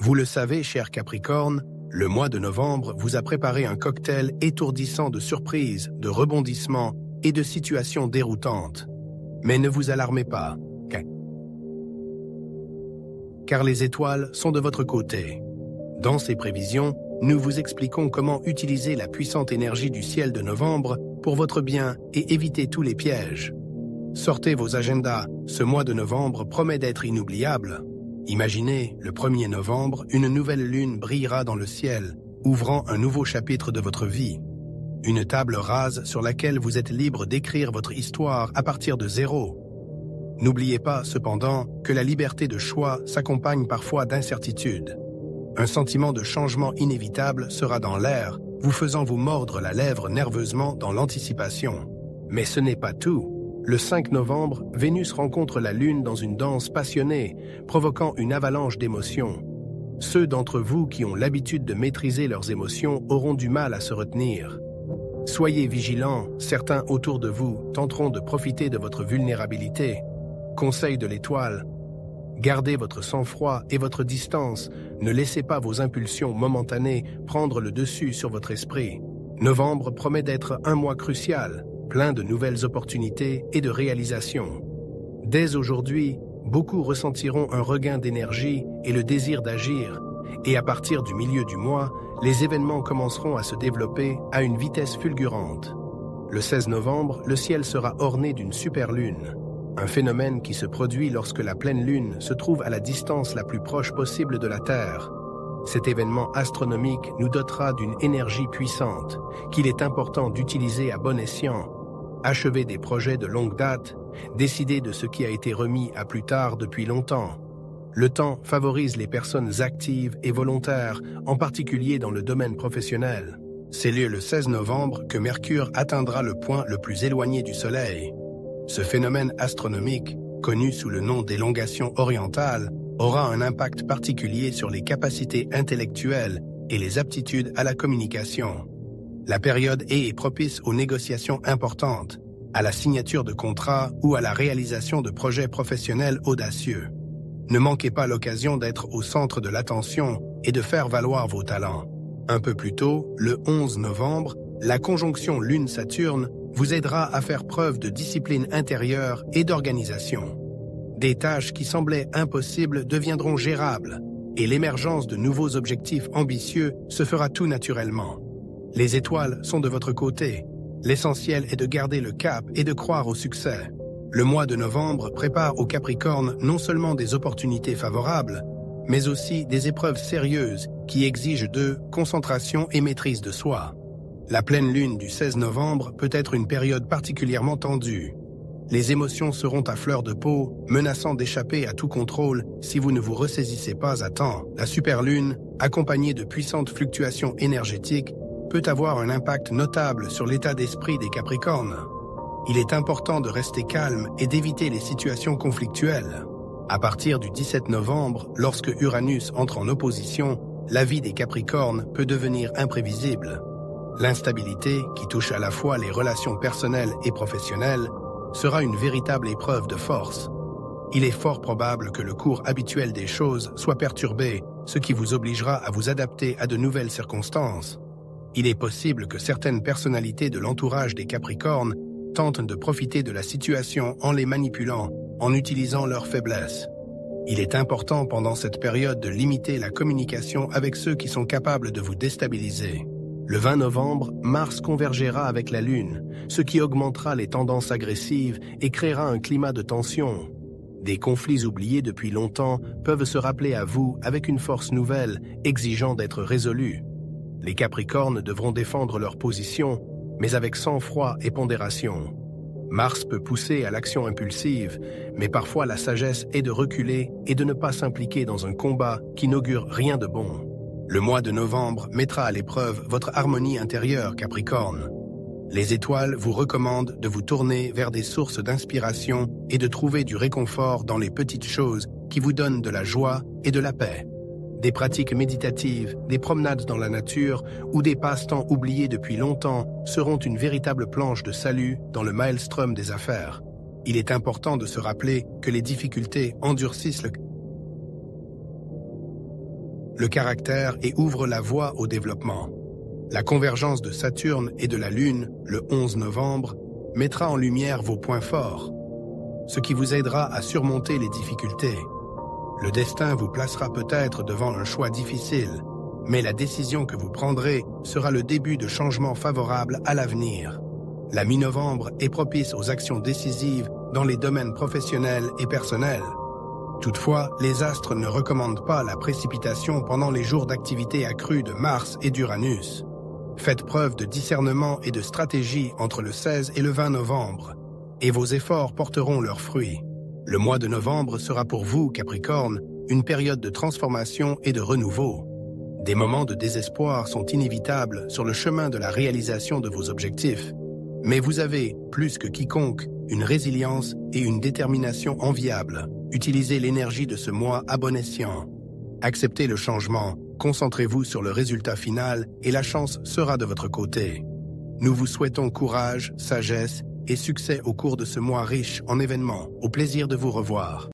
Vous le savez, cher Capricorne, le mois de novembre vous a préparé un cocktail étourdissant de surprises, de rebondissements et de situations déroutantes. Mais ne vous alarmez pas, car les étoiles sont de votre côté. Dans ces prévisions, nous vous expliquons comment utiliser la puissante énergie du ciel de novembre pour votre bien et éviter tous les pièges. Sortez vos agendas, ce mois de novembre promet d'être inoubliable. Imaginez, le 1er novembre, une nouvelle lune brillera dans le ciel, ouvrant un nouveau chapitre de votre vie. Une table rase sur laquelle vous êtes libre d'écrire votre histoire à partir de zéro. N'oubliez pas, cependant, que la liberté de choix s'accompagne parfois d'incertitude. Un sentiment de changement inévitable sera dans l'air, vous faisant vous mordre la lèvre nerveusement dans l'anticipation. Mais ce n'est pas tout. Le 5 novembre, Vénus rencontre la Lune dans une danse passionnée, provoquant une avalanche d'émotions. Ceux d'entre vous qui ont l'habitude de maîtriser leurs émotions auront du mal à se retenir. Soyez vigilants, certains autour de vous tenteront de profiter de votre vulnérabilité. Conseil de l'étoile, gardez votre sang-froid et votre distance, ne laissez pas vos impulsions momentanées prendre le dessus sur votre esprit. Novembre promet d'être un mois crucial, plein de nouvelles opportunités et de réalisations. Dès aujourd'hui, beaucoup ressentiront un regain d'énergie et le désir d'agir, et à partir du milieu du mois, les événements commenceront à se développer à une vitesse fulgurante. Le 16 novembre, le ciel sera orné d'une superlune, un phénomène qui se produit lorsque la pleine lune se trouve à la distance la plus proche possible de la Terre. Cet événement astronomique nous dotera d'une énergie puissante, qu'il est important d'utiliser à bon escient. Achever des projets de longue date, décider de ce qui a été remis à plus tard depuis longtemps. Le temps favorise les personnes actives et volontaires, en particulier dans le domaine professionnel. C'est le 16 novembre que Mercure atteindra le point le plus éloigné du Soleil. Ce phénomène astronomique, connu sous le nom d'élongation orientale, aura un impact particulier sur les capacités intellectuelles et les aptitudes à la communication. La période est propice aux négociations importantes, à la signature de contrats ou à la réalisation de projets professionnels audacieux. Ne manquez pas l'occasion d'être au centre de l'attention et de faire valoir vos talents. Un peu plus tôt, le 11 novembre, la conjonction Lune-Saturne vous aidera à faire preuve de discipline intérieure et d'organisation. Des tâches qui semblaient impossibles deviendront gérables, et l'émergence de nouveaux objectifs ambitieux se fera tout naturellement. Les étoiles sont de votre côté. L'essentiel est de garder le cap et de croire au succès. Le mois de novembre prépare aux Capricornes non seulement des opportunités favorables, mais aussi des épreuves sérieuses qui exigent d'eux concentration et maîtrise de soi. La pleine lune du 16 novembre peut être une période particulièrement tendue. Les émotions seront à fleur de peau, menaçant d'échapper à tout contrôle si vous ne vous ressaisissez pas à temps. La superlune, accompagnée de puissantes fluctuations énergétiques, peut avoir un impact notable sur l'état d'esprit des Capricornes. Il est important de rester calme et d'éviter les situations conflictuelles. À partir du 17 novembre, lorsque Uranus entre en opposition, la vie des Capricornes peut devenir imprévisible. L'instabilité, qui touche à la fois les relations personnelles et professionnelles, sera une véritable épreuve de force. Il est fort probable que le cours habituel des choses soit perturbé, ce qui vous obligera à vous adapter à de nouvelles circonstances. Il est possible que certaines personnalités de l'entourage des Capricornes tentent de profiter de la situation en les manipulant, en utilisant leurs faiblesses. Il est important pendant cette période de limiter la communication avec ceux qui sont capables de vous déstabiliser. Le 20 novembre, Mars convergera avec la Lune, ce qui augmentera les tendances agressives et créera un climat de tension. Des conflits oubliés depuis longtemps peuvent se rappeler à vous avec une force nouvelle, exigeant d'être résolus. Les Capricornes devront défendre leur position, mais avec sang-froid et pondération. Mars peut pousser à l'action impulsive, mais parfois la sagesse est de reculer et de ne pas s'impliquer dans un combat qui n'augure rien de bon. Le mois de novembre mettra à l'épreuve votre harmonie intérieure, Capricorne. Les étoiles vous recommandent de vous tourner vers des sources d'inspiration et de trouver du réconfort dans les petites choses qui vous donnent de la joie et de la paix. Des pratiques méditatives, des promenades dans la nature ou des passe-temps oubliés depuis longtemps seront une véritable planche de salut dans le maelstrom des affaires. Il est important de se rappeler que les difficultés endurcissent le caractère et ouvre la voie au développement. La convergence de Saturne et de la Lune, le 11 novembre, mettra en lumière vos points forts, ce qui vous aidera à surmonter les difficultés. Le destin vous placera peut-être devant un choix difficile, mais la décision que vous prendrez sera le début de changements favorables à l'avenir. La mi-novembre est propice aux actions décisives dans les domaines professionnels et personnels. Toutefois, les astres ne recommandent pas la précipitation pendant les jours d'activité accrue de Mars et d'Uranus. Faites preuve de discernement et de stratégie entre le 16 et le 20 novembre, et vos efforts porteront leurs fruits. Le mois de novembre sera pour vous, Capricorne, une période de transformation et de renouveau. Des moments de désespoir sont inévitables sur le chemin de la réalisation de vos objectifs, mais vous avez, plus que quiconque, une résilience et une détermination enviables. Utilisez l'énergie de ce mois à bon escient. Acceptez le changement, concentrez-vous sur le résultat final et la chance sera de votre côté. Nous vous souhaitons courage, sagesse et succès au cours de ce mois riche en événements. Au plaisir de vous revoir.